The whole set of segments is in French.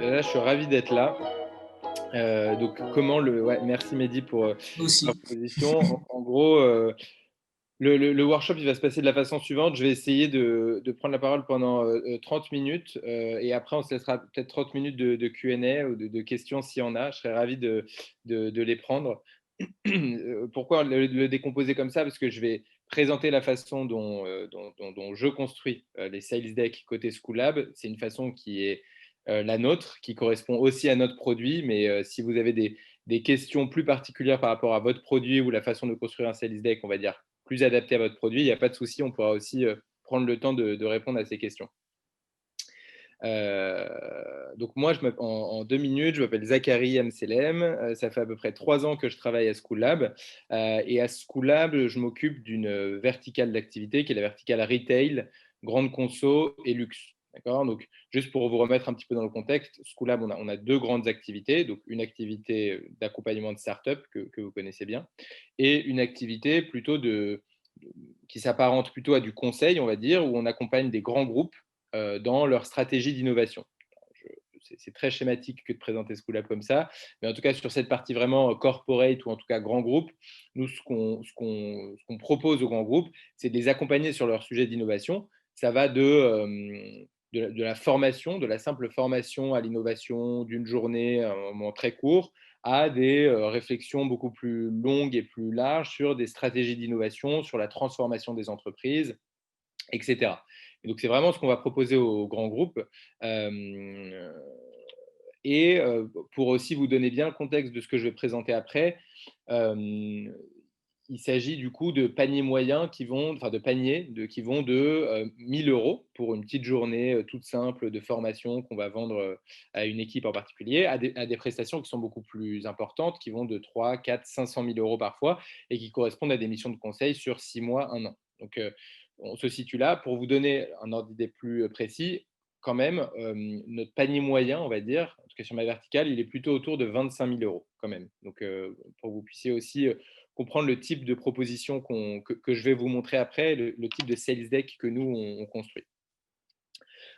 Là, je suis ravi d'être là. Donc, ouais, merci Mehdi pour la Aussi. proposition. En gros, le workshop, il va se passer de la façon suivante. Je vais essayer de prendre la parole pendant 30 minutes et après, on se laissera peut-être 30 minutes de Q&A ou de questions s'il y en a. Je serais ravi de les prendre. Pourquoi le décomposer comme ça? Parce que je vais présenter la façon dont je construis les sales decks côté Schoolab. C'est une façon qui est la nôtre, qui correspond aussi à notre produit. Mais si vous avez des questions plus particulières par rapport à votre produit ou la façon de construire un sales deck, on va dire, plus adapté à votre produit, il n'y a pas de souci, on pourra aussi prendre le temps de répondre à ces questions. Donc moi, en 2 minutes, je m'appelle Zachary Amselem. Ça fait à peu près 3 ans que je travaille à Schoolab. Et à Schoolab, je m'occupe d'une verticale d'activité qui est la verticale retail, grande conso et luxe. D'accord. Donc, juste pour vous remettre un petit peu dans le contexte, Schoolab, on a deux grandes activités. Donc, une activité d'accompagnement de start-up que vous connaissez bien et une activité plutôt qui s'apparente plutôt à du conseil, on va dire, où on accompagne des grands groupes dans leur stratégie d'innovation. C'est très schématique que de présenter Schoolab comme ça, mais en tout cas sur cette partie vraiment corporate ou en tout cas grand groupe, nous ce qu'on propose aux grands groupes, c'est de les accompagner sur leur sujet d'innovation. Ça va de la formation, de la simple formation à l'innovation d'une journée, à un moment très court, à des réflexions beaucoup plus longues et plus larges sur des stratégies d'innovation, sur la transformation des entreprises, etc. Et donc, c'est vraiment ce qu'on va proposer aux grands groupes. Euh, et pour aussi vous donner bien le contexte de ce que je vais présenter après, euh, il s'agit du coup de paniers moyens qui vont de 1000 euros pour une petite journée toute simple de formation qu'on va vendre à une équipe en particulier, à des prestations qui sont beaucoup plus importantes, qui vont de 3, 4, 500 000 euros parfois et qui correspondent à des missions de conseil sur 6 mois, 1 an. Donc, on se situe là. Pour vous donner un ordre d'idée plus précis, quand même, notre panier moyen, on va dire, en tout cas sur ma verticale, il est plutôt autour de 25 000 euros quand même. Donc, pour que vous puissiez aussi comprendre le type de proposition que je vais vous montrer après, le type de sales deck que nous, on construit.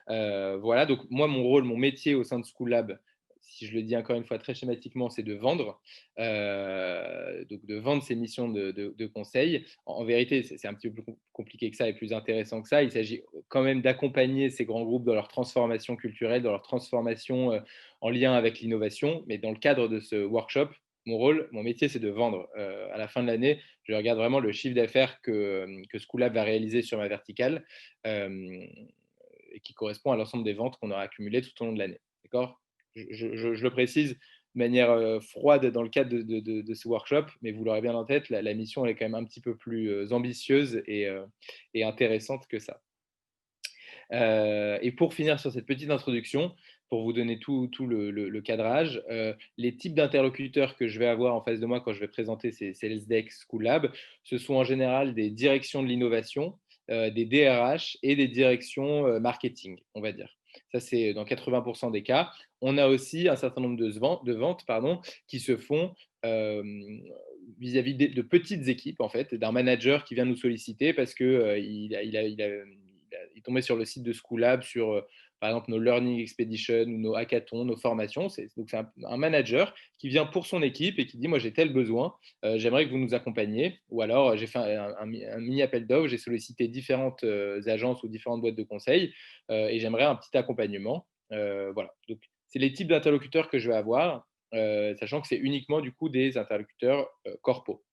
Voilà, donc moi, mon rôle, mon métier au sein de Schoolab, si je le dis encore une fois très schématiquement, c'est de vendre, donc de vendre ces missions de conseil. En vérité, c'est un petit peu plus compliqué que ça et plus intéressant que ça. Il s'agit quand même d'accompagner ces grands groupes dans leur transformation culturelle, dans leur transformation en lien avec l'innovation. Mais dans le cadre de ce workshop, mon rôle, mon métier, c'est de vendre. À la fin de l'année, je regarde vraiment le chiffre d'affaires que Schoolab va réaliser sur ma verticale. Et qui correspond à l'ensemble des ventes qu'on aura accumulées tout au long de l'année. D'accord. Je le précise de manière froide dans le cadre de ce workshop, mais vous l'aurez bien en tête, la mission elle est quand même un petit peu plus ambitieuse et intéressante que ça. Et pour finir sur cette petite introduction, pour vous donner tout le cadrage, les types d'interlocuteurs que je vais avoir en face de moi quand je vais présenter ces Sales Deck Schoolab, ce sont en général des directions de l'innovation, des DRH et des directions marketing, on va dire. Ça, c'est dans 80% des cas. On a aussi un certain nombre de ventes qui se font vis-à-vis de petites équipes, en fait, d'un manager qui vient nous solliciter parce qu'il il est tombé sur le site de Schoolab sur, par exemple, nos Learning Expedition ou nos hackathons, nos formations. Donc, c'est un manager qui vient pour son équipe et qui dit, moi, j'ai tel besoin, j'aimerais que vous nous accompagniez. Ou alors, j'ai fait un mini appel d'offres, j'ai sollicité différentes agences ou différentes boîtes de conseil et j'aimerais un petit accompagnement. Voilà. Donc, c'est les types d'interlocuteurs que je vais avoir, sachant que c'est uniquement du coup des interlocuteurs corpaux.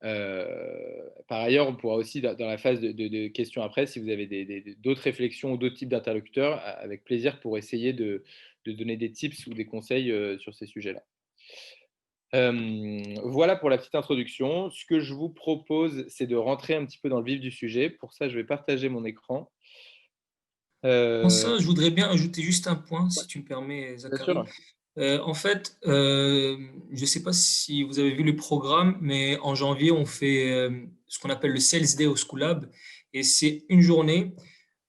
Par ailleurs, on pourra aussi, dans la phase de questions après, si vous avez d'autres réflexions ou d'autres types d'interlocuteurs, avec plaisir pour essayer de donner des tips ou des conseils sur ces sujets-là. Voilà pour la petite introduction. Ce que je vous propose, c'est de rentrer un petit peu dans le vif du sujet. Pour ça, je vais partager mon écran. En Euh, ça, je voudrais bien ajouter juste un point, ouais, si tu me permets, bien Zachary. sûr. En fait, je ne sais pas si vous avez vu le programme, mais en janvier, on fait ce qu'on appelle le Sales Day au Schoolab. Et c'est une journée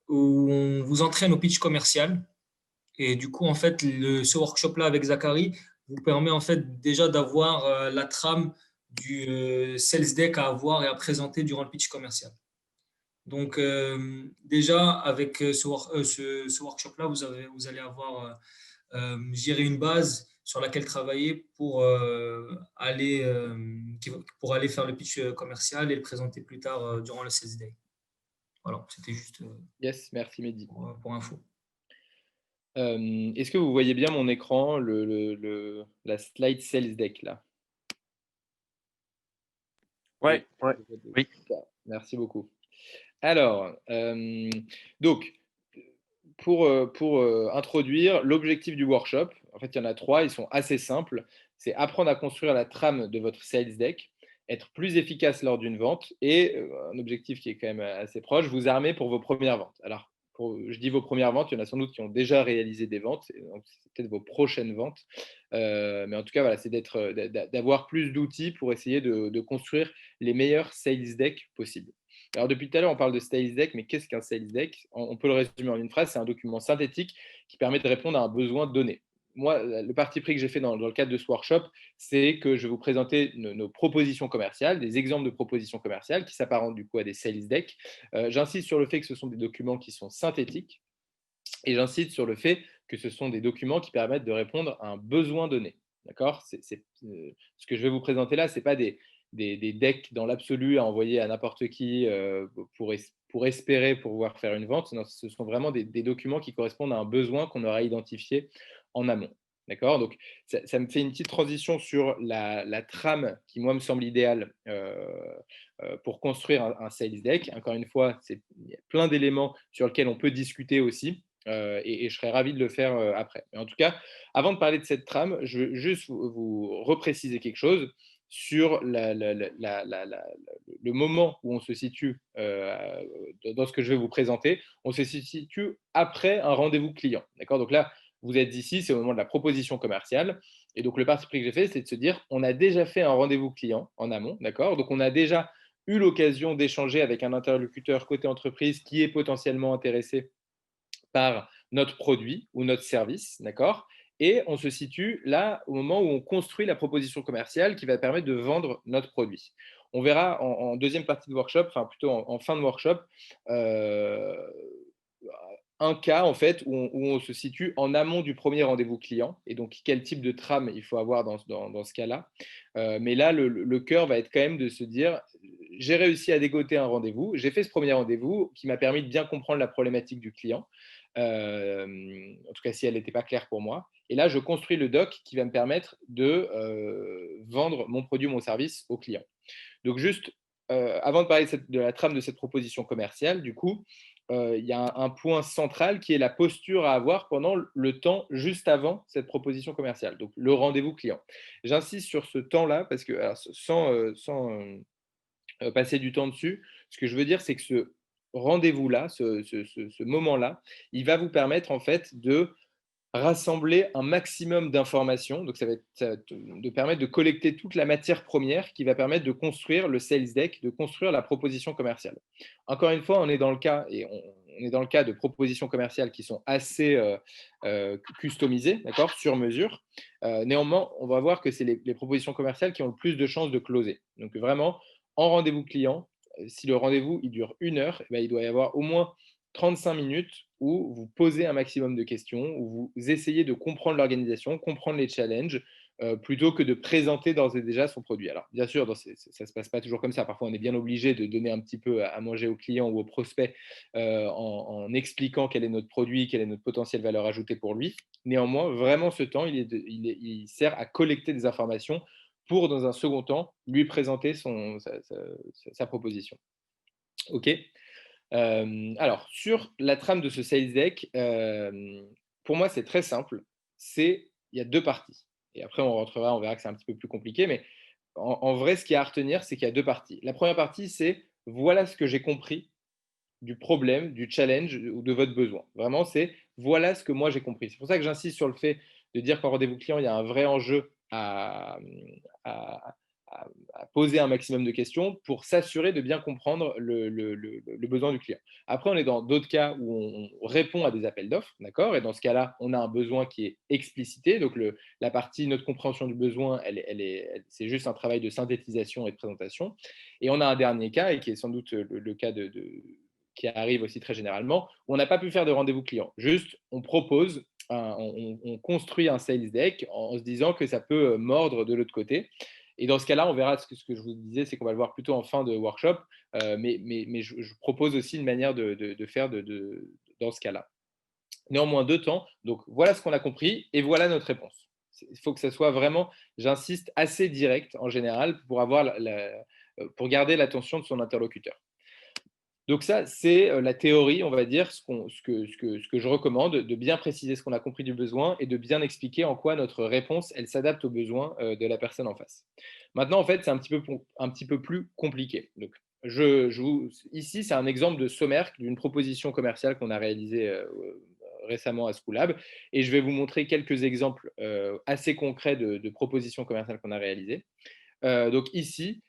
où on vous entraîne au pitch commercial. Et du coup, en fait, ce workshop-là avec Zachary vous permet en fait déjà d'avoir la trame du Sales Deck à avoir et à présenter durant le pitch commercial. Donc, déjà, avec ce workshop-là, vous allez avoir, je dirais, une base sur laquelle travailler pour aller faire le pitch commercial et le présenter plus tard durant le Sales Day. Voilà, c'était juste Yes, merci Mehdi. pour info. Est-ce que vous voyez bien mon écran, la slide Sales Deck là? Ouais, oui. Merci beaucoup. Alors, donc, pour introduire l'objectif du workshop, en fait, il y en a trois, ils sont assez simples. C'est apprendre à construire la trame de votre sales deck, être plus efficace lors d'une vente et un objectif qui est quand même assez proche, vous armer pour vos premières ventes. Alors, je dis vos premières ventes, il y en a sans doute qui ont déjà réalisé des ventes, donc c'est peut-être vos prochaines ventes. Mais en tout cas, voilà, c'est d'avoir plus d'outils pour essayer de construire les meilleurs sales decks possibles. Alors, depuis tout à l'heure, on parle de sales deck, mais qu'est-ce qu'un sales deck? On peut le résumer en une phrase, c'est un document synthétique qui permet de répondre à un besoin donné. Moi, le parti pris que j'ai fait dans le cadre de ce workshop, c'est que je vais vous présenter nos propositions commerciales, des exemples de propositions commerciales qui s'apparentent du coup à des sales decks. J'insiste sur le fait que ce sont des documents qui sont synthétiques et j'insiste sur le fait que ce sont des documents qui permettent de répondre à un besoin donné. D'accord? Ce que je vais vous présenter là, ce n'est pas des decks dans l'absolu à envoyer à n'importe qui pour espérer pouvoir faire une vente. Non, ce sont vraiment des documents qui correspondent à un besoin qu'on aura identifié en amont. D'accord? Donc, ça me fait une petite transition sur la trame qui, moi, me semble idéale pour construire un sales deck. Encore une fois, il y a plein d'éléments sur lesquels on peut discuter aussi. Et je serais ravi de le faire après. Mais en tout cas, avant de parler de cette trame, je veux juste vous repréciser quelque chose sur le moment où on se situe dans ce que je vais vous présenter. On se situe après un rendez-vous client. D'accord? Donc là, vous êtes ici, c'est au moment de la proposition commerciale. Et donc, le parti pris que j'ai fait, c'est de se dire, on a déjà fait un rendez-vous client en amont. D'accord? Donc, on a déjà eu l'occasion d'échanger avec un interlocuteur côté entreprise qui est potentiellement intéressé par notre produit ou notre service, d'accord? Et on se situe là au moment où on construit la proposition commerciale qui va permettre de vendre notre produit. On verra en deuxième partie de workshop, enfin plutôt en fin de workshop, euh, un cas en fait où on se situe en amont du premier rendez-vous client et donc quel type de trame il faut avoir dans ce cas-là. Mais là, le cœur va être quand même de se dire j'ai réussi à dégoter un rendez-vous, j'ai fait ce premier rendez-vous qui m'a permis de bien comprendre la problématique du client, en tout cas si elle n'était pas claire pour moi. Et là, je construis le doc qui va me permettre de vendre mon produit ou mon service au client. Donc juste, avant de parler de la trame de cette proposition commerciale, du coup, il y a un point central qui est la posture à avoir pendant le temps juste avant cette proposition commerciale, donc le rendez-vous client. J'insiste sur ce temps-là parce que, alors, sans passer du temps dessus, ce que je veux dire, c'est que ce rendez-vous-là, ce moment-là, il va vous permettre en fait de rassembler un maximum d'informations. Donc, ça va de permettre de collecter toute la matière première qui va permettre de construire le sales deck, de construire la proposition commerciale. Encore une fois, on est dans le cas, on est dans le cas de propositions commerciales qui sont assez customisées, d'accord, sur mesure. Néanmoins, on va voir que c'est les propositions commerciales qui ont le plus de chances de closer. Donc, vraiment, en rendez-vous client, si le rendez-vous il dure 1 heure, eh bien, il doit y avoir au moins 35 minutes où vous posez un maximum de questions, où vous essayez de comprendre l'organisation, comprendre les challenges, plutôt que de présenter d'ores et déjà son produit. Alors, bien sûr, ça ne se passe pas toujours comme ça. Parfois, on est bien obligé de donner un petit peu à manger aux clients ou aux prospects en expliquant quel est notre produit, quelle est notre potentielle valeur ajoutée pour lui. Néanmoins, vraiment, ce temps, il sert à collecter des informations pour, dans un second temps, lui présenter sa proposition. OK. Alors, sur la trame de ce sales deck, pour moi, c'est très simple. Il y a deux parties. Et après, on verra que c'est un petit peu plus compliqué, mais en vrai, ce qu'il y a à retenir, c'est qu'il y a deux parties. La première partie, c'est voilà ce que j'ai compris du problème, du challenge ou de votre besoin. Vraiment, c'est voilà ce que moi j'ai compris. C'est pour ça que j'insiste sur le fait de dire qu'en rendez-vous client, il y a un vrai enjeu à, à poser un maximum de questions pour s'assurer de bien comprendre le besoin du client. Après, on est dans d'autres cas où on répond à des appels d'offres, d'accord? Et dans ce cas-là, on a un besoin qui est explicité. Donc, la partie, notre compréhension du besoin, c'est juste un travail de synthétisation et de présentation. Et on a un dernier cas, et qui est sans doute le cas qui arrive aussi très généralement, où on n'a pas pu faire de rendez-vous client. Juste, on propose, on construit un sales deck en se disant que ça peut mordre de l'autre côté. Et dans ce cas-là, on verra ce que je vous disais, c'est qu'on va le voir plutôt en fin de workshop, mais je propose aussi une manière de faire dans ce cas-là. Néanmoins, 2 temps. Donc, voilà ce qu'on a compris et voilà notre réponse. Il faut que ça soit vraiment, j'insiste, assez direct en général pour garder l'attention de son interlocuteur. Donc ça, c'est la théorie, on va dire, ce que je recommande, de bien préciser ce qu'on a compris du besoin et de bien expliquer en quoi notre réponse, elle s'adapte aux besoins de la personne en face. Maintenant, en fait, c'est un petit peu plus compliqué. Donc, ici, c'est un exemple de sommaire d'une proposition commerciale qu'on a réalisée récemment à Schoolab. Et je vais vous montrer quelques exemples assez concrets de propositions commerciales qu'on a réalisées. Donc ici,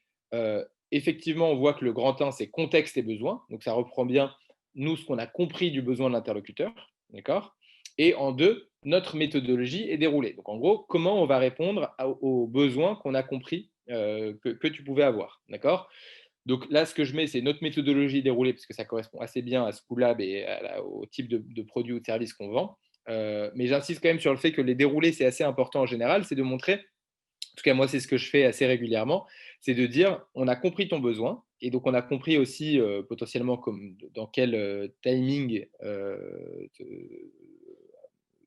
effectivement, on voit que le grand 1, c'est contexte et besoin. Donc ça reprend bien, nous, ce qu'on a compris du besoin de l'interlocuteur. D'accord. Et en 2, notre méthodologie est déroulée. Donc en gros, comment on va répondre aux besoins qu'on a compris que tu pouvais avoir. D'accord. Donc là, ce que je mets, c'est notre méthodologie déroulée, parce que ça correspond assez bien à Schoolab et au type de produits ou de services qu'on vend. Mais j'insiste quand même sur le fait que les déroulés, c'est assez important en général, c'est de montrer, en tout cas moi c'est ce que je fais assez régulièrement, c'est de dire on a compris ton besoin, et donc on a compris aussi potentiellement dans quel timing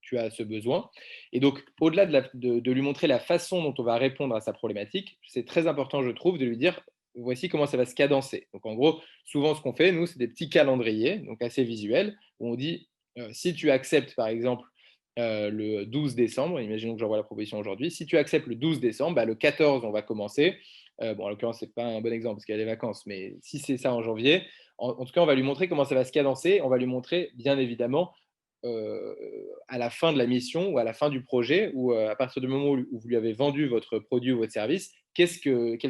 tu as ce besoin. Et donc, au-delà de lui montrer la façon dont on va répondre à sa problématique, c'est très important, je trouve, de lui dire voici comment ça va se cadencer. Donc, en gros, souvent, ce qu'on fait, nous, c'est des petits calendriers, donc assez visuels, où on dit si tu acceptes, par exemple, le 12 décembre, imaginons que j'envoie la proposition aujourd'hui, si tu acceptes le 12 décembre, bah, le 14, on va commencer. Bon, en l'occurrence, ce n'est pas un bon exemple parce qu'il y a les vacances, mais si c'est ça en janvier, en tout cas, on va lui montrer comment ça va se cadencer. On va lui montrer, bien évidemment, à la fin de la mission ou à la fin du projet, ou à partir du moment où vous lui avez vendu votre produit ou votre service, quels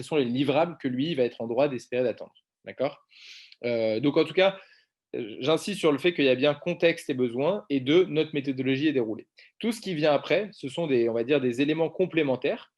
sont les livrables que lui va être en droit d'espérer d'attendre. D'accord. Donc en tout cas, j'insiste sur le fait qu'il y a bien contexte et besoin, et 2, notre méthodologie est déroulée. Tout ce qui vient après, ce sont on va dire, des éléments complémentaires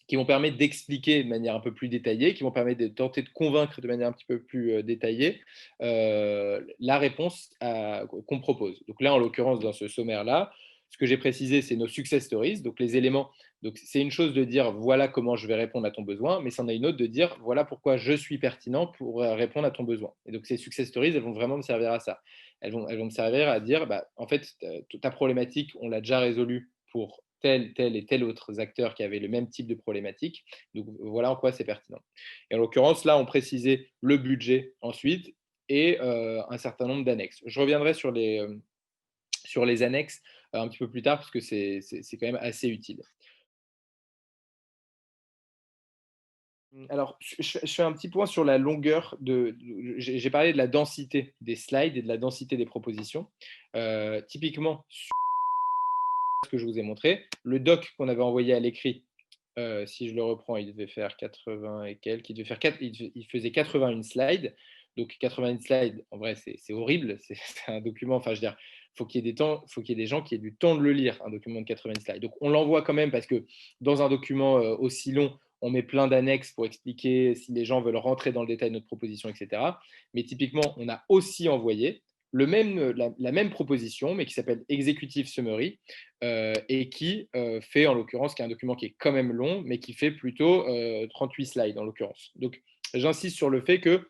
qui vont permettre d'expliquer de manière un peu plus détaillée, qui vont permettre de tenter de convaincre de manière un petit peu plus détaillée la réponse qu'on propose. Donc là, en l'occurrence, dans ce sommaire-là, ce que j'ai précisé, c'est nos success stories, donc les éléments. Donc c'est une chose de dire voilà comment je vais répondre à ton besoin, mais c'en est une autre de dire voilà pourquoi je suis pertinent pour répondre à ton besoin. Et donc ces success stories, elles vont vraiment me servir à ça. Elles vont me servir à dire bah, en fait, ta problématique, on l'a déjà résolue pour tel et tel autres acteurs qui avaient le même type de problématique. Donc voilà en quoi c'est pertinent. Et en l'occurrence, là, on précisait le budget ensuite et un certain nombre d'annexes. Je reviendrai sur les annexes un petit peu plus tard parce que c'est quand même assez utile. Alors, je fais un petit point sur la longueur j'ai parlé de la densité des slides et de la densité des propositions. Typiquement, ce que je vous ai montré, le doc qu'on avait envoyé à l'écrit, si je le reprends, il devait faire 80 et quelques, il faisait 81 slides. Donc 81 slides, en vrai, c'est horrible. C'est un document, enfin, je veux dire, faut qu'il y ait des gens qui aient du temps de le lire, un document de 80 slides. Donc on l'envoie quand même parce que dans un document aussi long, on met plein d'annexes pour expliquer si les gens veulent rentrer dans le détail de notre proposition, etc. Mais typiquement, on a aussi envoyé la même proposition, mais qui s'appelle Executive Summary, et qui fait, en l'occurrence, qui est un document qui est quand même long, mais qui fait plutôt 38 slides, en l'occurrence. Donc, j'insiste sur le fait que,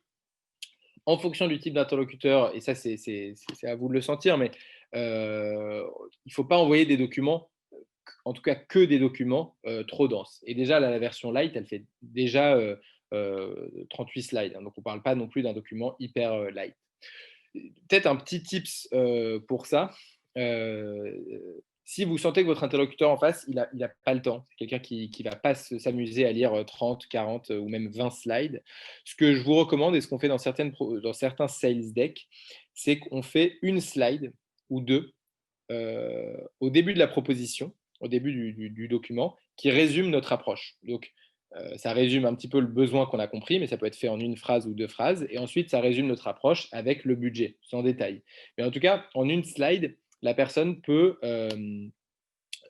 en fonction du type d'interlocuteur, et ça, c'est à vous de le sentir, mais il ne faut pas envoyer des documents, en tout cas que des documents trop denses. Et déjà, là, la version light, elle fait déjà 38 slides, hein, donc on ne parle pas non plus d'un document hyper light. Peut-être un petit tips pour ça. Si vous sentez que votre interlocuteur en face, il a pas le temps, c'est quelqu'un qui ne va pas s'amuser à lire 30, 40 ou même 20 slides, ce que je vous recommande et ce qu'on fait dans certains sales decks, c'est qu'on fait une slide ou deux au début de la proposition, au début du document, qui résume notre approche. Donc, ça résume un petit peu le besoin qu'on a compris, mais ça peut être fait en une phrase ou deux phrases. Et ensuite, ça résume notre approche avec le budget, sans détail. Mais en tout cas, en une slide, la personne peut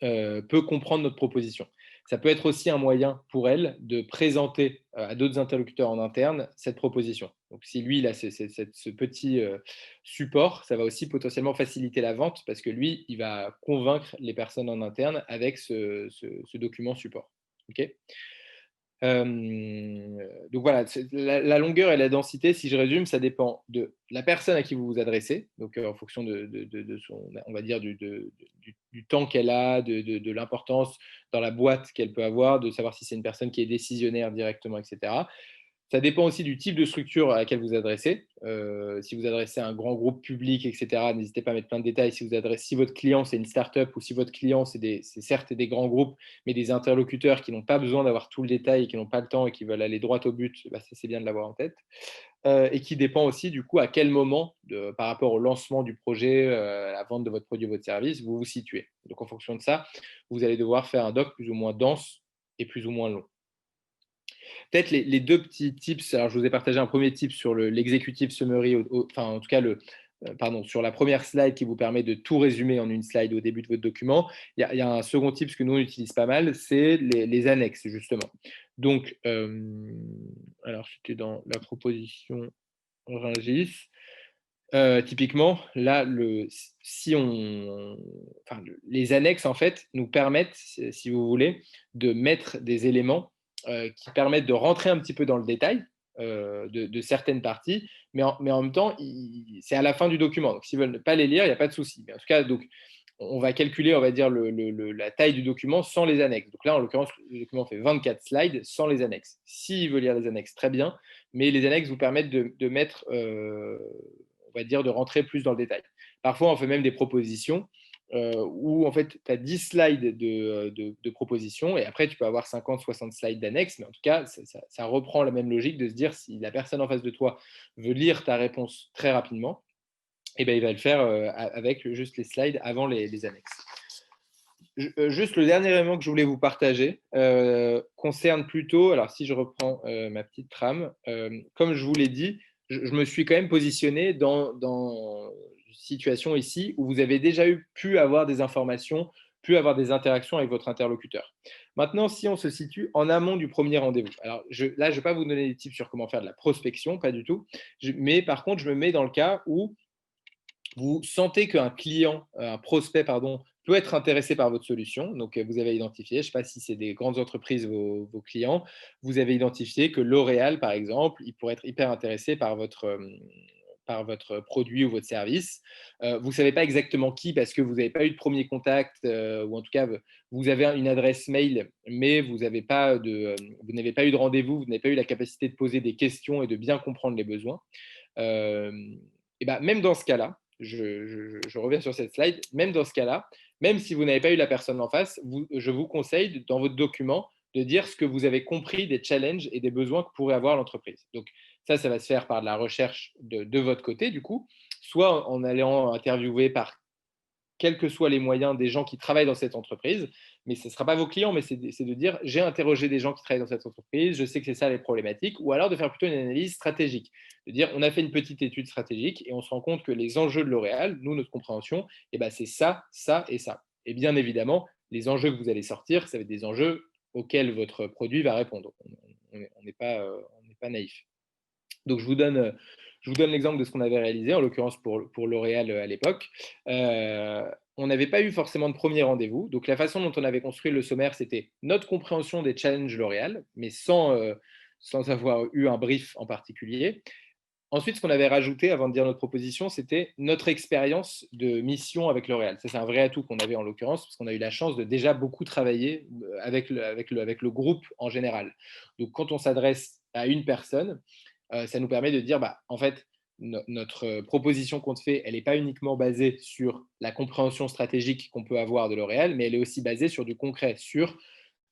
comprendre notre proposition. ça peut être aussi un moyen pour elle de présenter à d'autres interlocuteurs en interne cette proposition. Donc, si lui, il a ce petit support, ça va aussi potentiellement faciliter la vente parce que lui, il va convaincre les personnes en interne avec ce document support. OK. Donc voilà, la longueur et la densité, si je résume, ça dépend de la personne à qui vous vous adressez, donc en fonction de son, on va dire, du temps qu'elle a, de l'importance dans la boîte qu'elle peut avoir, de savoir si c'est une personne qui est décisionnaire directement, etc. Ça dépend aussi du type de structure à laquelle vous adressez. Si vous adressez à un grand groupe public, etc., n'hésitez pas à mettre plein de détails. Si votre client, c'est une start-up ou si votre client, c'est certes des grands groupes, mais des interlocuteurs qui n'ont pas besoin d'avoir tout le détail et qui n'ont pas le temps et qui veulent aller droit au but, bah, ça, c'est bien de l'avoir en tête. Et qui dépend aussi, du coup, à quel moment, par rapport au lancement du projet, à la vente de votre produit ou votre service, vous vous situez. Donc, en fonction de ça, vous allez devoir faire un doc plus ou moins dense et plus ou moins long. Peut-être les deux petits tips. Alors, je vous ai partagé un premier tip sur l'executive summary, enfin, en tout cas, sur la première slide qui vous permet de tout résumer en une slide au début de votre document. Il y a un second tip que nous, on utilise pas mal, c'est les annexes, justement. Donc, alors, c'était dans la proposition Rungis. Typiquement, là, les annexes, en fait, nous permettent, si vous voulez, de mettre des éléments qui permettent de rentrer un petit peu dans le détail de certaines parties, mais en même temps, c'est à la fin du document. Donc, s'ils ne veulent pas les lire, il n'y a pas de souci. Mais en tout cas, donc, on va calculer, on va dire, la taille du document sans les annexes. Donc là, en l'occurrence, le document fait 24 slides sans les annexes. S'il veut lire les annexes, très bien, mais les annexes vous permettent de mettre on va dire, de rentrer plus dans le détail. Parfois, on fait même des propositions où, en fait, tu as 10 slides de propositions et après, tu peux avoir 50, 60 slides d'annexes. Mais en tout cas, ça reprend la même logique de se dire si la personne en face de toi veut lire ta réponse très rapidement, eh ben, il va le faire avec juste les slides avant les annexes. Juste le dernier élément que je voulais vous partager concerne plutôt, alors si je reprends ma petite trame, comme je vous l'ai dit, je me suis quand même positionné dans une situation ici où vous avez déjà pu avoir des informations, pu avoir des interactions avec votre interlocuteur. Maintenant, si on se situe en amont du premier rendez-vous, alors là, je ne vais pas vous donner des tips sur comment faire de la prospection, pas du tout, mais par contre, je me mets dans le cas où vous sentez qu'un client, un prospect, pardon, peut être intéressé par votre solution. Donc, vous avez identifié, je ne sais pas si c'est des grandes entreprises, vos clients, vous avez identifié que L'Oréal, par exemple, il pourrait être hyper intéressé par votre produit ou votre service. Vous ne savez pas exactement qui parce que vous n'avez pas eu de premier contact ou en tout cas, vous avez une adresse mail, mais vous n'avez pas vous n'avez pas eu de rendez-vous, vous n'avez pas eu la capacité de poser des questions et de bien comprendre les besoins. Et ben, même dans ce cas-là, je reviens sur cette slide, même dans ce cas-là, même si vous n'avez pas eu la personne en face, je vous conseille dans votre document de dire ce que vous avez compris des challenges et des besoins que pourrait avoir l'entreprise. Donc ça va se faire par de la recherche de votre côté, du coup, soit en allant interviewer par quels que soient les moyens des gens qui travaillent dans cette entreprise, mais ce ne sera pas vos clients, mais c'est de dire j'ai interrogé des gens qui travaillent dans cette entreprise, je sais que c'est ça les problématiques, ou alors de faire plutôt une analyse stratégique, de dire on a fait une petite étude stratégique et on se rend compte que les enjeux de L'Oréal, nous, notre compréhension, eh ben, c'est ça, ça et ça. Et bien évidemment, les enjeux que vous allez sortir, ça va être des enjeux auxquels votre produit va répondre. On n'est pas naïf. Donc, je vous donne l'exemple de ce qu'on avait réalisé, en l'occurrence pour L'Oréal à l'époque. On n'avait pas eu forcément de premier rendez-vous. Donc, la façon dont on avait construit le sommaire, c'était notre compréhension des challenges L'Oréal, mais sans avoir eu un brief en particulier. Ensuite, ce qu'on avait rajouté avant de dire notre proposition, c'était notre expérience de mission avec L'Oréal. Ça, c'est un vrai atout qu'on avait en l'occurrence, parce qu'on a eu la chance de déjà beaucoup travailler avec le groupe en général. Donc, quand on s'adresse à une personne, ça nous permet de dire, bah, en fait, notre proposition qu'on te fait, elle n'est pas uniquement basée sur la compréhension stratégique qu'on peut avoir de L'Oréal, mais elle est aussi basée sur du concret, sur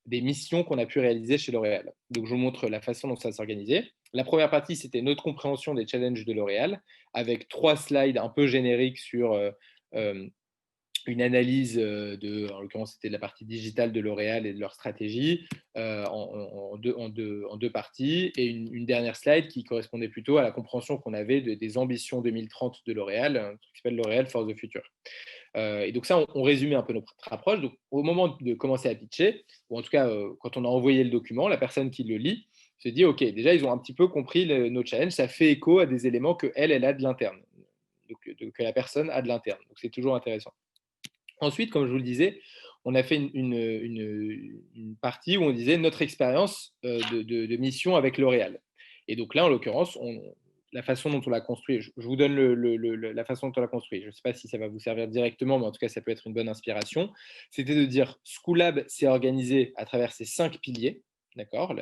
des missions qu'on a pu réaliser chez L'Oréal. Donc, je vous montre la façon dont ça s'organisait. La première partie, c'était notre compréhension des challenges de L'Oréal, avec 3 slides un peu génériques sur une analyse en l'occurrence, c'était de la partie digitale de L'Oréal et de leur stratégie en deux parties, et une dernière slide qui correspondait plutôt à la compréhension qu'on avait des ambitions 2030 de L'Oréal, qui s'appelle L'Oréal for the Future. Et donc ça, on résumait un peu notre approche. Donc au moment de commencer à pitcher, ou en tout cas quand on a envoyé le document, la personne qui le lit se dit, OK, déjà, ils ont un petit peu compris nos challenges, ça fait écho à des éléments elle a de l'interne, donc que la personne a de l'interne. Donc c'est toujours intéressant. Ensuite, comme je vous le disais, on a fait une partie où on disait notre expérience de mission avec L'Oréal. Et donc là, en l'occurrence, la façon dont on l'a construit, je vous donne la façon dont on l'a construit. Je ne sais pas si ça va vous servir directement, mais en tout cas, ça peut être une bonne inspiration. C'était de dire Schoolab s'est organisé à travers ces 5 piliers. D'accord.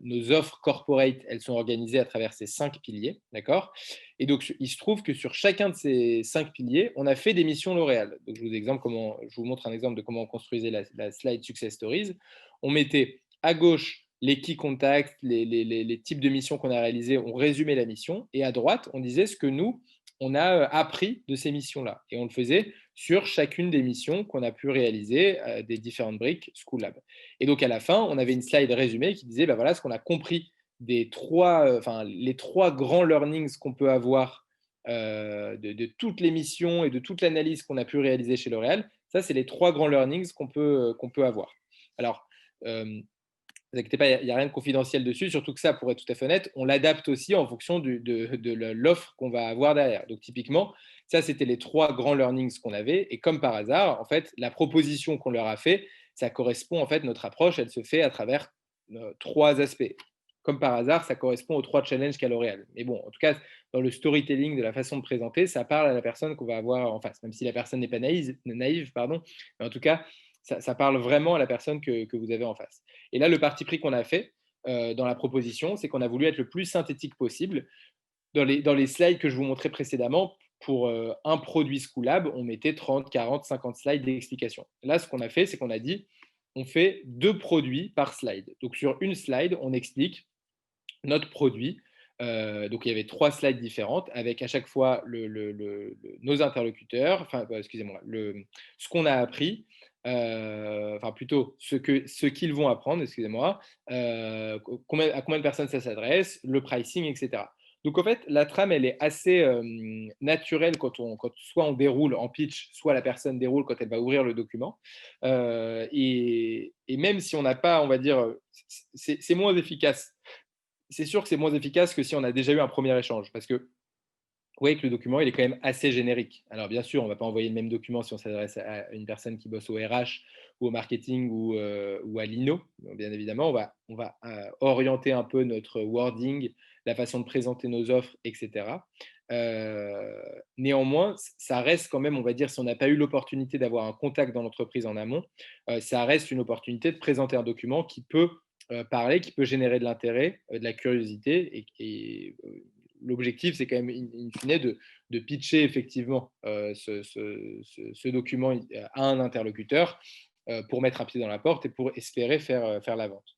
Nos offres corporate, elles sont organisées à travers ces 5 piliers. D'accord. Et donc, il se trouve que sur chacun de ces 5 piliers, on a fait des missions L'Oréal. Donc, je vous montre un exemple de comment on construisait la slide Success Stories. On mettait à gauche les key contacts, les types de missions qu'on a réalisées, on résumait la mission. Et à droite, on disait ce que nous, on a appris de ces missions-là. Et on le faisait sur chacune des missions qu'on a pu réaliser des différentes briques Schoolab. Et donc, à la fin, on avait une slide résumée qui disait, voilà ce qu'on a compris les 3 grands learnings qu'on peut avoir de toutes les missions et de toute l'analyse qu'on a pu réaliser chez L'Oréal. Ça, c'est les 3 grands learnings qu'on peut avoir. Alors, ne vous inquiétez pas, il n'y a rien de confidentiel dessus, surtout que ça, pour être tout à fait honnête, on l'adapte aussi en fonction de l'offre qu'on va avoir derrière. Donc typiquement, ça, c'était les 3 grands learnings qu'on avait. Et comme par hasard, en fait, la proposition qu'on leur a fait, ça correspond, en fait, notre approche, elle se fait à travers 3 aspects. Comme par hasard, ça correspond aux 3 challenges qu'a L'Oréal. Mais bon, en tout cas, dans le storytelling, de la façon de présenter, ça parle à la personne qu'on va avoir en face, même si la personne n'est pas naïve, pardon. Mais en tout cas, ça parle vraiment à la personne que vous avez en face. Et là, le parti pris qu'on a fait dans la proposition, c'est qu'on a voulu être le plus synthétique possible. Dans les slides que je vous montrais précédemment, pour un produit Schoolab, on mettait 30, 40, 50 slides d'explication. Là, ce qu'on a fait, c'est qu'on a dit, on fait 2 produits par slide. Donc sur une slide, on explique notre produit. Donc il y avait 3 slides différentes avec à chaque fois nos interlocuteurs, excusez-moi, ce qu'on a appris, enfin plutôt ce qu'ils vont apprendre, excusez-moi, à combien de personnes ça s'adresse, le pricing, etc. Donc en fait, la trame, elle est assez naturelle quand soit on déroule en pitch, soit la personne déroule quand elle va ouvrir le document. Et même si on n'a pas, on va dire, c'est moins efficace. C'est sûr que c'est moins efficace que si on a déjà eu un premier échange, parce que vous voyez que le document, il est quand même assez générique. Alors bien sûr, on ne va pas envoyer le même document si on s'adresse à une personne qui bosse au RH ou au marketing ou à l'INO. Bien évidemment, on va orienter un peu notre wording, la façon de présenter nos offres, etc. Néanmoins, ça reste quand même, on va dire, si on n'a pas eu l'opportunité d'avoir un contact dans l'entreprise en amont, ça reste une opportunité de présenter un document qui peut parler, qui peut générer de l'intérêt, de la curiosité. Et l'objectif, c'est quand même, in fine, de pitcher effectivement ce document à un interlocuteur pour mettre un pied dans la porte et pour espérer faire la vente.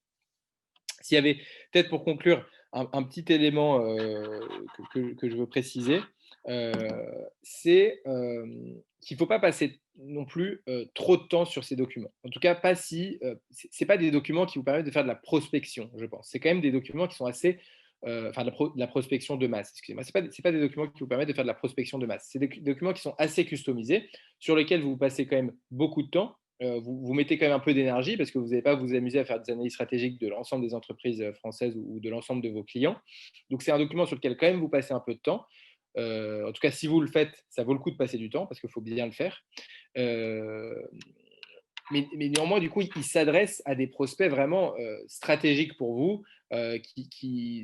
S'il y avait peut-être pour conclure un petit élément que je veux préciser, c'est qu'il ne faut pas passer non plus trop de temps sur ces documents. En tout cas, pas si ce n'est pas des documents qui vous permettent de faire de la prospection, je pense. C'est quand même des documents qui sont assez enfin de la prospection de masse, excusez-moi. C'est pas des documents qui vous permettent de faire de la prospection de masse. C'est des documents qui sont assez customisés, sur lesquels vous passez quand même beaucoup de temps. Vous mettez quand même un peu d'énergie parce que vous n'allez pas vous amuser à faire des analyses stratégiques de l'ensemble des entreprises françaises ou de l'ensemble de vos clients. Donc, c'est un document sur lequel quand même vous passez un peu de temps. En tout cas, si vous le faites, ça vaut le coup de passer du temps parce qu'il faut bien le faire. Mais néanmoins, du coup, il s'adresse à des prospects vraiment stratégiques pour vous,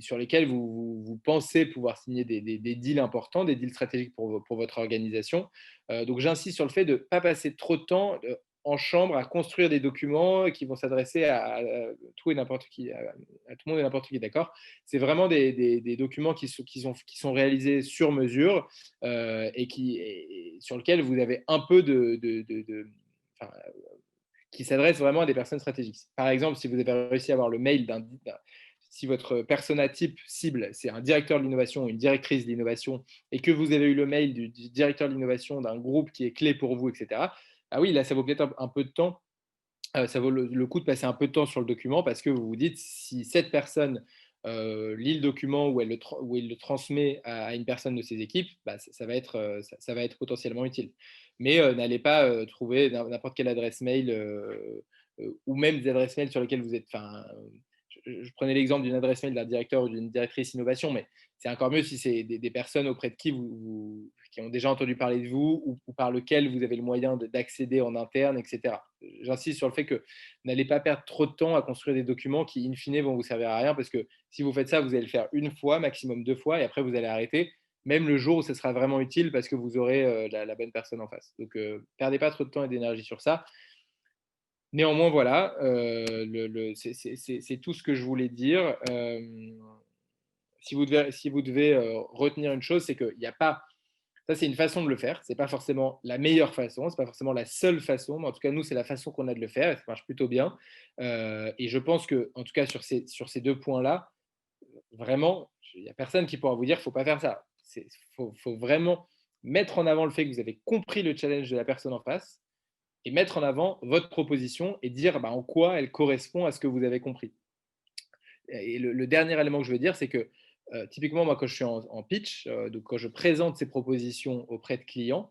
sur lesquels vous pensez pouvoir signer des deals importants, des deals stratégiques pour votre organisation. Donc, j'insiste sur le fait de ne pas passer trop de temps en chambre à construire des documents qui vont s'adresser à tout et n'importe qui, à tout le monde et n'importe qui, d'accord. C'est vraiment des documents qui sont réalisés sur mesure et sur lesquels vous avez un peu enfin, qui s'adresse vraiment à des personnes stratégiques. Par exemple, si vous avez réussi à avoir le mail si votre persona type cible, c'est un directeur de l'innovation ou une directrice de l'innovation, et que vous avez eu le mail du directeur de l'innovation d'un groupe qui est clé pour vous, etc., ah oui, là, ça vaut peut-être un peu de temps. Ça vaut le coup de passer un peu de temps sur le document parce que vous vous dites, si cette personne lit le document ou où il le transmet à une personne de ses équipes, bah, ça va être potentiellement utile. Mais n'allez pas trouver n'importe quelle adresse mail ou même des adresses mail sur lesquelles vous êtes. Enfin, je prenais l'exemple d'une adresse mail d'un directeur ou d'une directrice innovation, mais c'est encore mieux si c'est des personnes auprès de qui qui ont déjà entendu parler de vous ou par lequel vous avez le moyen d'accéder en interne, etc. J'insiste sur le fait que n'allez pas perdre trop de temps à construire des documents qui, in fine, vont vous servir à rien, parce que si vous faites ça, vous allez le faire une fois, maximum 2 fois, et après vous allez arrêter, même le jour où ce sera vraiment utile parce que vous aurez la bonne personne en face. Donc, perdez pas trop de temps et d'énergie sur ça. Néanmoins, voilà, c'est tout ce que je voulais dire. Si vous devez retenir une chose, c'est qu'il n'y a pas. Ça, c'est une façon de le faire. Ce n'est pas forcément la meilleure façon, ce n'est pas forcément la seule façon, mais en tout cas, nous, c'est la façon qu'on a de le faire et ça marche plutôt bien. Et je pense que, en tout cas, sur ces 2 points-là, vraiment, il n'y a personne qui pourra vous dire qu'il ne faut pas faire ça. Il faut vraiment mettre en avant le fait que vous avez compris le challenge de la personne en face et mettre en avant votre proposition et dire en quoi elle correspond à ce que vous avez compris. Et le dernier élément que je veux dire, c'est que typiquement, moi, quand je suis en pitch, donc quand je présente ces propositions auprès de clients,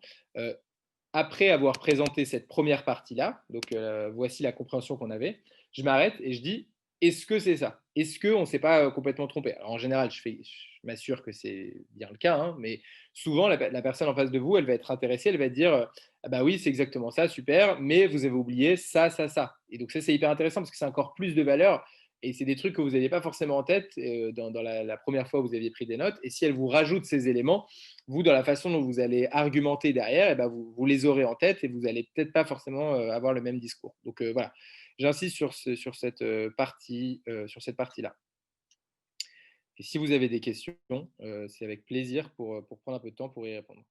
après avoir présenté cette première partie-là, donc voici la compréhension qu'on avait, je m'arrête et je dis, est-ce que c'est ça? Est-ce qu'on ne s'est pas complètement trompé? Alors, en général, je m'assure que c'est bien le cas, hein, mais souvent, la personne en face de vous, elle va être intéressée, elle va dire, ah bah oui, c'est exactement ça, super, mais vous avez oublié ça, ça, ça. Et donc ça, c'est hyper intéressant parce que c'est encore plus de valeur et c'est des trucs que vous n'aviez pas forcément en tête dans la première fois où vous aviez pris des notes. Et si elle vous rajoute ces éléments, vous, dans la façon dont vous allez argumenter derrière, eh ben, vous les aurez en tête et vous n'allez peut-être pas forcément avoir le même discours. Donc voilà, j'insiste sur sur cette partie-là. Et si vous avez des questions, c'est avec plaisir pour prendre un peu de temps pour y répondre.